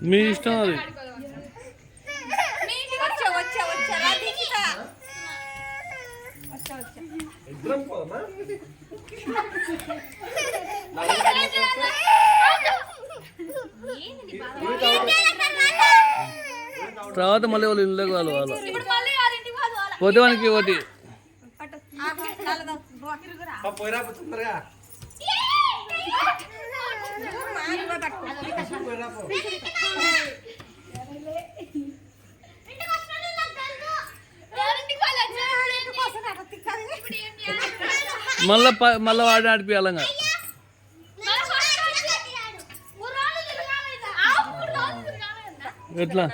మీ ఇష్టం అది. తర్వాత మళ్ళీ వాళ్ళు ఇల్లు వాళ్ళు పోతే వానికి ఒకటి మళ్ళా వాడిని ఆడిపియాలంగా. ఎట్లా